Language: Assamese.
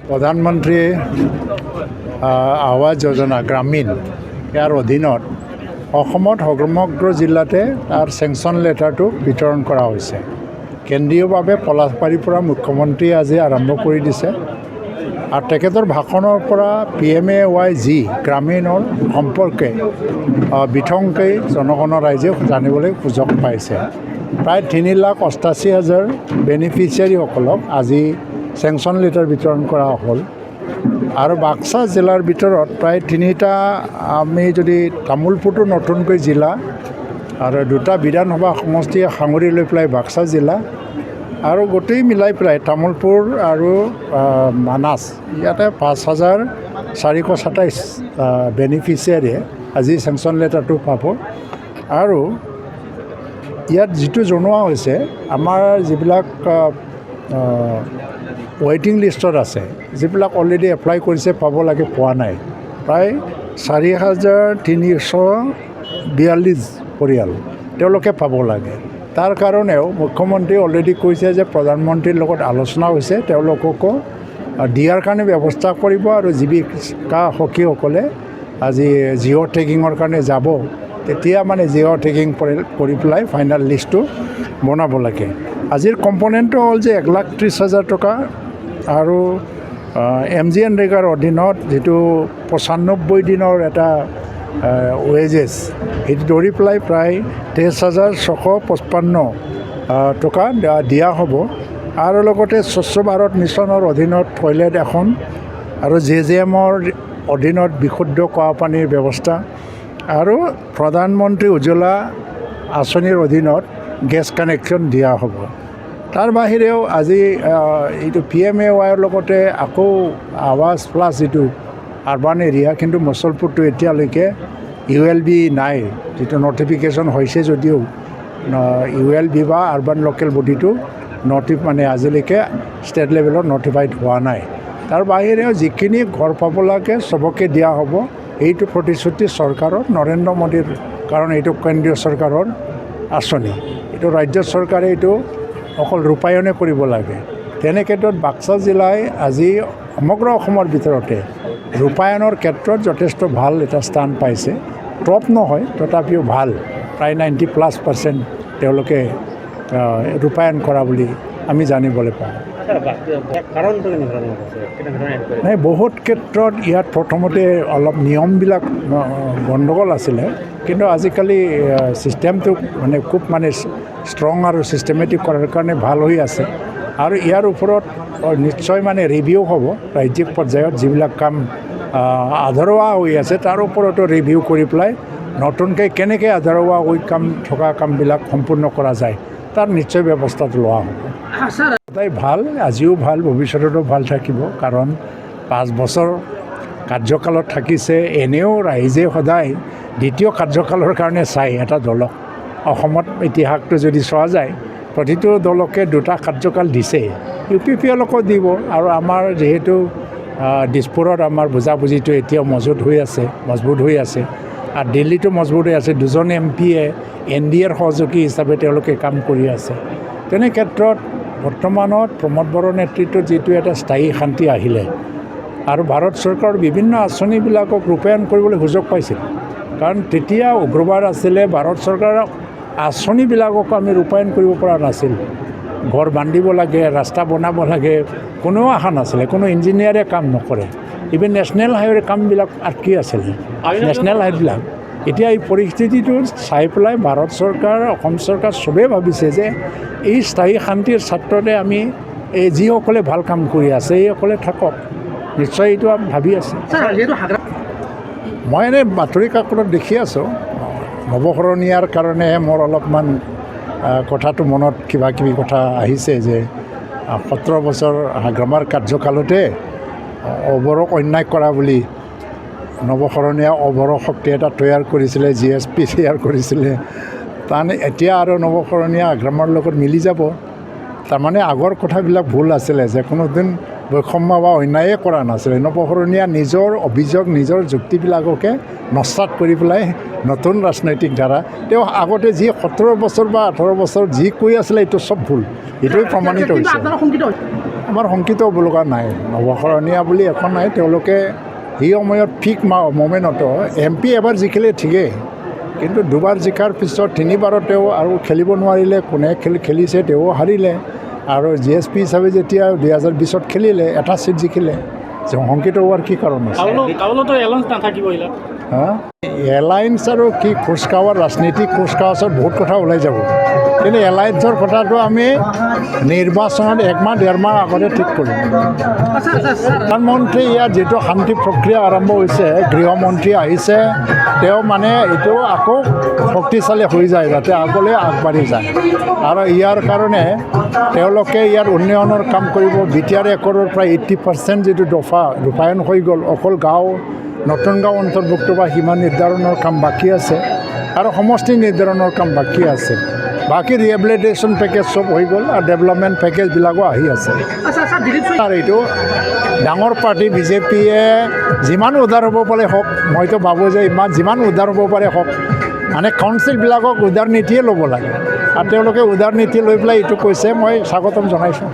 প্ৰধানমন্ত্ৰী আৱাস যোজনা গ্ৰামীণ ইয়াৰ অধীনত অসমত সমগ্ৰ জিলাতে তাৰ চেংচন লেটাৰটো বিতৰণ কৰা হৈছে। কেন্দ্ৰীয়ভাৱে পলাশবাৰীৰ পৰা মুখ্যমন্ত্ৰী আজি আৰম্ভ কৰি দিছে আৰু তেখেতৰ ভাষণৰ পৰা PMAY গ্ৰামীণৰ সম্পৰ্কে বিথংকৈ জনগণৰ ৰাইজে জানিবলৈ সুযোগ পাইছে। প্ৰায় 3,88,000 বেনিফিচিয়াৰীসকলক আজি চেংচন লেটাৰ বিতৰণ কৰা হ'ল আৰু বাক্সা জিলাৰ ভিতৰত প্ৰায় 3টা আমি যদি তামোলপুৰটো নতুনকৈ জিলা আৰু 2টা বিধানসভা সমষ্টি সাঙুৰি লৈ পেলাই বাক্সা জিলা আৰু গোটেই মিলাই পেলাই তামোলপুৰ আৰু মানাছ ইয়াতে 5,427 বেনিফিচিয়াৰীয়ে আজি চেংচন লেটাৰটো পাব। আৰু ইয়াত যিটো জনোৱা হৈছে আমাৰ যিবিলাক ৱেইটিং লিষ্টত আছে, যিবিলাক অলৰেডি এপ্লাই কৰিছে পাব লাগে পোৱা নাই, প্ৰায় 4,342 পৰিয়াল তেওঁলোকে পাব লাগে। তাৰ কাৰণেও মুখ্যমন্ত্ৰী অলৰেডি কৈছে যে প্ৰধানমন্ত্ৰীৰ লগত আলোচনা হৈছে, তেওঁলোককো দিয়াৰ কাৰণে ব্যৱস্থা কৰিব আৰু জীৱিকা সখীসকলে আজি জিঅ' টেগিঙৰ কাৰণে যাব, তেতিয়া মানে জিঅ' টেগিং কৰি পেলাই ফাইনেল লিষ্টটো বনাব লাগে। আজিৰ কম্পনেণ্টটো হ'ল যে 1,30,000 টকা আৰু MGNৰেগাৰ অধীনত যিটো 95 দিনৰ এটা ৱেজেছ সেইটো ধৰি পেলাই প্ৰায় 23,655 টকা দিয়া হ'ব। আৰু লগতে স্বচ্ছ ভাৰত মিছনৰ অধীনত টয়লেট এখন আৰু JJMৰ অধীনত বিশুদ্ধ খোৱা পানীৰ ব্যৱস্থা আৰু প্ৰধানমন্ত্ৰী উজ্জ্বলা আঁচনিৰ অধীনত গেছ কানেকশ্যন দিয়া হ'ব। তাৰ বাহিৰেও আজি এইটো PMAYৰ লগতে আকৌ আৱাস প্লাছ যিটো আৰ্বান এৰিয়া, কিন্তু মুছলপুৰটো এতিয়ালৈকে ULB নাই, যিটো নটিফিকেশ্যন হৈছে যদিও ULB বা আৰ্বান লোকেল বডিটো মানে আজিলৈকে ষ্টেট লেভেলত নটিফাইড হোৱা নাই। তাৰ বাহিৰেও যিখিনি ঘৰ পাব লাগে চবকে দিয়া হ'ব, এইটো প্ৰতিশ্ৰুতি চৰকাৰৰ নৰেন্দ্ৰ মোদীৰ, কাৰণ এইটো কেন্দ্ৰীয় চৰকাৰৰ আঁচনি, এইটো ৰাজ্য চৰকাৰে এইটো অকল ৰূপায়ণে কৰিব লাগে। তেনে ক্ষেত্ৰত বাক্সা জিলাই আজি সমগ্ৰ অসমৰ ভিতৰতে ৰূপায়ণৰ ক্ষেত্ৰত যথেষ্ট ভাল এটা স্থান পাইছে। টপ নহয় তথাপিও ভাল, প্ৰায় 90+% তেওঁলোকে ৰূপায়ণ কৰা বুলি আমি জানিবলৈ পাওঁ। নাই, বহুত ক্ষেত্ৰত ইয়াত প্ৰথমতে অলপ নিয়মবিলাক গণ্ডগোল আছিলে, কিন্তু আজিকালি ছিষ্টেমটো মানে খুব ষ্ট্ৰং আৰু ছিষ্টেমেটিক কৰাৰ কাৰণে ভাল হৈ আছে। আৰু ইয়াৰ ওপৰত নিশ্চয় ৰিভিউ হ'ব ৰাজ্যিক পৰ্যায়ত, যিবিলাক কাম আধৰুৱা হৈ আছে তাৰ ওপৰতো ৰিভিউ কৰি পেলাই নতুনকৈ কেনেকৈ আধৰুৱা হৈ থকা কামবিলাক সম্পূৰ্ণ কৰা যায় তাৰ নিশ্চয় ব্যৱস্থাটো লোৱা হ'ব। সদায় ভাল, আজিও ভাল, ভৱিষ্যততো ভাল থাকিব, কাৰণ 5 বছৰ কাৰ্যকালত থাকিছে। এনেও ৰাইজে সদায় দ্বিতীয় কাৰ্যকালৰ কাৰণে চাই এটা দলক। অসমত ইতিহাসটো যদি চোৱা যায় প্ৰতিটো দলকে 2টা কাৰ্যকাল দিছে, UPPLকো দিব। আৰু আমাৰ যিহেতু দিছপুৰত আমাৰ বুজাবুজিটো এতিয়াও মজবুত হৈ আছে আৰু দিল্লীটো মজবুত হৈ আছে। 2জন MPয়ে NDAৰ সহযোগী হিচাপে তেওঁলোকে কাম কৰি আছে। তেনে ক্ষেত্ৰত বৰ্তমানত প্ৰমোদ বড়োৰ নেতৃত্বত যিটো এটা স্থায়ী শান্তি আহিলে আৰু ভাৰত চৰকাৰৰ বিভিন্ন আঁচনিবিলাকক ৰূপায়ণ কৰিবলৈ সুযোগ পাইছিল, কাৰণ তেতিয়া উগ্ৰবাদ আছিলে, ভাৰত চৰকাৰৰ আঁচনিবিলাকক আমি ৰূপায়ণ কৰিব পৰা নাছিল। ঘৰ বান্ধিব লাগে, ৰাস্তা বনাব লাগে, কোনো আশা নাছিলে, কোনো ইঞ্জিনিয়াৰে কাম নকৰে। ইভেন নেশ্যনেল হাইৱেৰ কামবিলাক আটকি আছিলে, নেশ্যনেল হাইৱেবিলাক। এতিয়া এই পৰিস্থিতিটো চাই পেলাই ভাৰত চৰকাৰ, অসম চৰকাৰ চবেই ভাবিছে যে এই স্থায়ী শান্তিৰ ছাত্ৰতে আমি যিসকলে ভাল কাম কৰি আছে এইসকলে থাকক, নিশ্চয় এইটো ভাবি আছে। মই এনেই বাতৰি কাকতত দেখি আছোঁ, নৱশৰণীয়াৰ কাৰণেহে মোৰ অলপমান কথাটো মনত কিবা কিবি কথা আহিছে যে 17 বছৰ গ্ৰামাৰ কাৰ্যকালতে অবৰক অন্যায় কৰা বুলি নৱশৰণীয়া অবৰ শক্তি এটা তৈয়াৰ কৰিছিলে, GSP তৈয়াৰ কৰিছিলে। তাৰমানে এতিয়া আৰু নৱশৰণীয়া আগ্ৰামৰ লগত মিলি যাব। তাৰমানে আগৰ কথাবিলাক ভুল আছিলে, যে কোনোদিন বৈষম্য বা অন্যায়ে কৰা নাছিলে। নৱশৰণীয়া নিজৰ অভিযোগ, নিজৰ যুক্তিবিলাককে নস্বাত কৰি পেলাই নতুন ৰাজনৈতিক ধাৰা, তেওঁ আগতে যি 17 বছৰ বা 18 বছৰ যি কৈ আছিলে এইটো চব ভুল, এইটোৱে প্ৰমাণিত হৈছে। আমাৰ শংকিত হ'ব লগা নাই নৱসৰণীয়া বুলি এখন নাই তেওঁলোকে সেই সময়ত পিক মমেণ্টতো MP এবাৰ জিকিলে ঠিকেই কিন্তু দুবাৰ জিকাৰ পিছত তিনিবাৰত তেওঁ আৰু খেলিব নোৱাৰিলে কোনে খেলিছে তেওঁ হাৰিলে আৰু GSP হিচাপে যেতিয়া 2020 খেলিলে এটা ছিট জিকিলে শংকিত হোৱাৰ কি কাৰণ আছে এলায়েন্স আৰু কি খোজকাঢ়াৰ ৰাজনীতিক খোজকাঢ়াৰ বহুত কথা ওলাই যাব কিন্তু এলায়েন্সৰ কথাটো আমি নিৰ্বাচনত 1 মাহ 1.5 মাহ আগতে ঠিক কৰিম প্ৰধানমন্ত্ৰী ইয়াত যিটো শান্তি প্ৰক্ৰিয়া আৰম্ভ হৈছে গৃহমন্ত্ৰী আহিছে তেওঁ মানে এইটো আকৌ শক্তিশালী হৈ যায় যাতে আগলৈ আগবাঢ়ি যায় আৰু ইয়াৰ কাৰণে তেওঁলোকে ইয়াৰ উন্নয়নৰ কাম কৰিব BTR একৰৰ প্ৰায় 80% যিটো দফা ৰূপায়ণ হৈ গ'ল অকল গাঁও নতুন গাঁও অন্তৰ্ভুক্ত বা সীমা নিৰ্ধাৰণৰ কাম বাকী আছে আৰু সমষ্টি নিৰ্ধাৰণৰ কাম বাকী আছে বাকী ৰিহেবিলিটেশ্যন পেকেজ চব হৈ গ'ল আৰু ডেভেলপমেণ্ট পেকেজবিলাকো আহি আছে আৰু এইটো ডাঙৰ পাৰ্টি BJPয়ে যিমান উদাৰ হ'ব পাৰে হওক মইতো ভাবোঁ যে যিমান উদাৰ হ'ব পাৰে হওক মানে কাউন্সিলবিলাকক উদাৰ নীতিয়ে ল'ব লাগে আৰু তেওঁলোকে উদাৰ নীতি লৈ পেলাই এইটো কৈছে মই স্বাগতম জনাইছোঁ